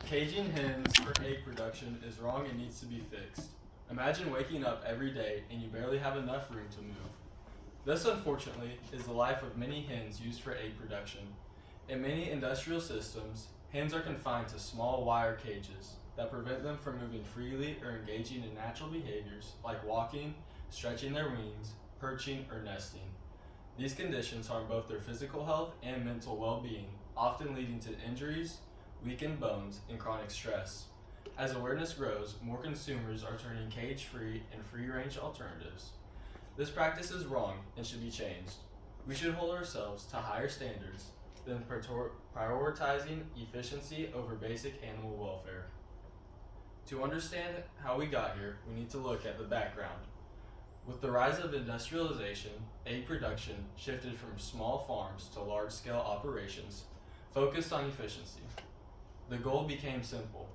Caging hens for egg production is wrong and needs to be fixed. Imagine waking up every day and you barely have enough room to move. This, unfortunately, is the life of many hens used for egg production. In many industrial systems, hens are confined to small wire cages that prevent them from moving freely or engaging in natural behaviors like walking, stretching their wings, perching, or nesting. These conditions harm both their physical health and mental well-being, often leading to injuries, weakened bones, and chronic stress. As awareness grows, more consumers are turning cage-free and free-range alternatives. This practice is wrong and should be changed. We should hold ourselves to higher standards than prioritizing efficiency over basic animal welfare. To understand how we got here, we need to look at the background. With the rise of industrialization, egg production shifted from small farms to large-scale operations focused on efficiency. The goal became simple: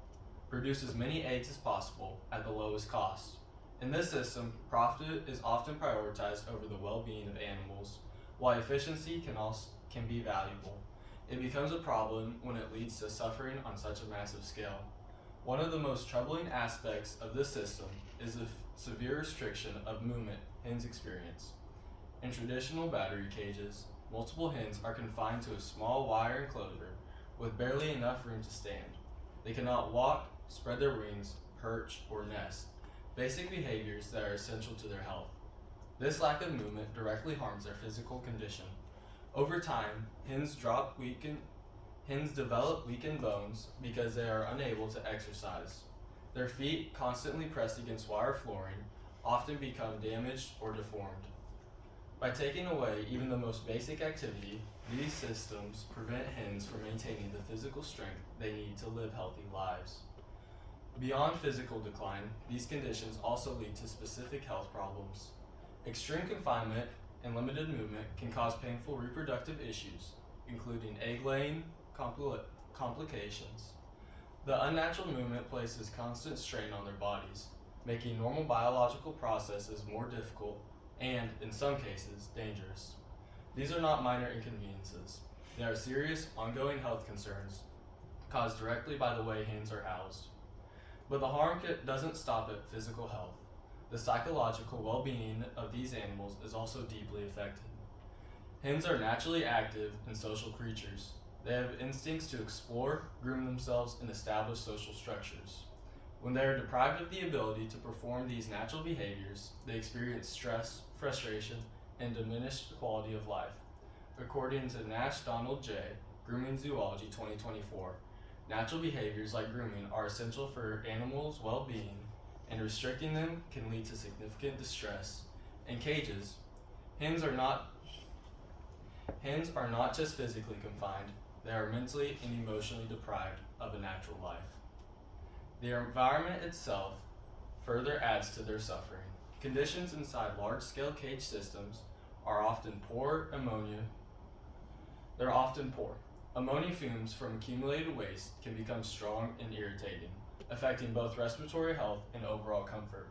produce as many eggs as possible at the lowest cost. In this system, profit is often prioritized over the well-being of animals, while efficiency can be valuable. It becomes a problem when it leads to suffering on such a massive scale. One of the most troubling aspects of this system is the severe restriction of movement hens experience. In traditional battery cages, multiple hens are confined to a small wire enclosure with barely enough room to stand. They cannot walk, spread their wings, perch, or nest, basic behaviors that are essential to their health. This lack of movement directly harms their physical condition. Over time, hens develop weakened bones because they are unable to exercise. Their feet, constantly pressed against wire flooring, often become damaged or deformed. By taking away even the most basic activity, these systems prevent hens from maintaining the physical strength they need to live healthy lives. Beyond physical decline, these conditions also lead to specific health problems. Extreme confinement and limited movement can cause painful reproductive issues, including egg-laying complications. The unnatural movement places constant strain on their bodies, making normal biological processes more difficult and, in some cases, dangerous. These are not minor inconveniences. They are serious, ongoing health concerns caused directly by the way hens are housed. But the harm doesn't stop at physical health. The psychological well-being of these animals is also deeply affected. Hens are naturally active and social creatures. They have instincts to explore, groom themselves, and establish social structures. When they are deprived of the ability to perform these natural behaviors, they experience stress, frustration, and diminished quality of life. According to Nash Donald J., Grooming Zoology 2024, natural behaviors like grooming are essential for animals' well-being, and restricting them can lead to significant distress. In cages, hens are not just physically confined, they are mentally and emotionally deprived of a natural life. The environment itself further adds to their suffering. Conditions inside large-scale cage systems are often poor. Ammonia fumes from accumulated waste can become strong and irritating, affecting both respiratory health and overall comfort.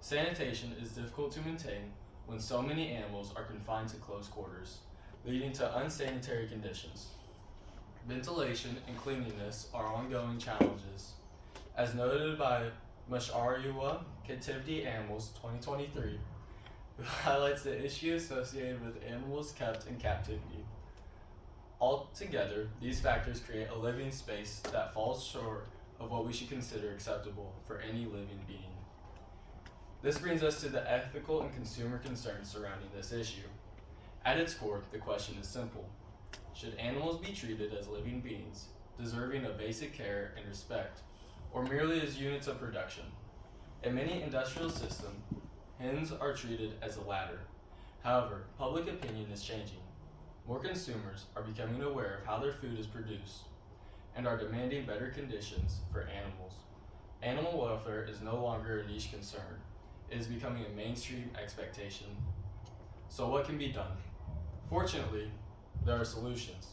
Sanitation is difficult to maintain when so many animals are confined to close quarters, leading to unsanitary conditions. Ventilation and cleanliness are ongoing challenges. As noted by Mashariwa, Captivity Animals 2023, who highlights the issue associated with animals kept in captivity. Altogether, these factors create a living space that falls short of what we should consider acceptable for any living being. This brings us to the ethical and consumer concerns surrounding this issue. At its core, the question is simple: should animals be treated as living beings, deserving of basic care and respect, or merely as units of production? In many industrial systems, hens are treated as the latter. However, public opinion is changing. More consumers are becoming aware of how their food is produced and are demanding better conditions for animals. Animal welfare is no longer a niche concern. It is becoming a mainstream expectation. So what can be done? Fortunately, there are solutions.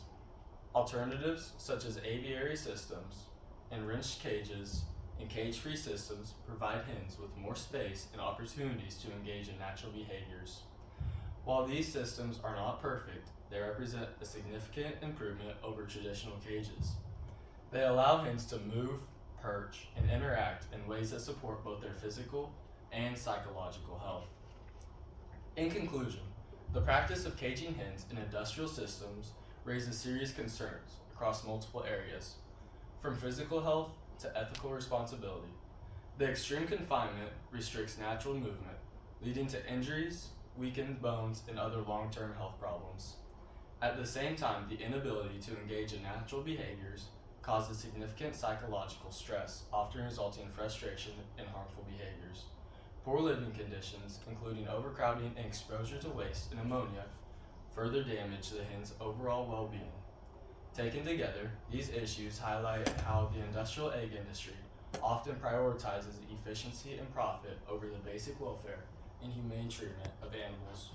Alternatives such as aviary systems, enriched cages, and cage-free systems provide hens with more space and opportunities to engage in natural behaviors. While these systems are not perfect, they represent a significant improvement over traditional cages. They allow hens to move, perch, and interact in ways that support both their physical and psychological health. In conclusion, the practice of caging hens in industrial systems raises serious concerns across multiple areas, from physical health to ethical responsibility. The extreme confinement restricts natural movement, leading to injuries, weakened bones, and other long-term health problems. At the same time, the inability to engage in natural behaviors causes significant psychological stress, often resulting in frustration and harmful behaviors. Poor living conditions, including overcrowding and exposure to waste and ammonia, further damage the hen's overall well-being. Taken together, these issues highlight how the industrial egg industry often prioritizes efficiency and profit over the basic welfare and humane treatment of animals.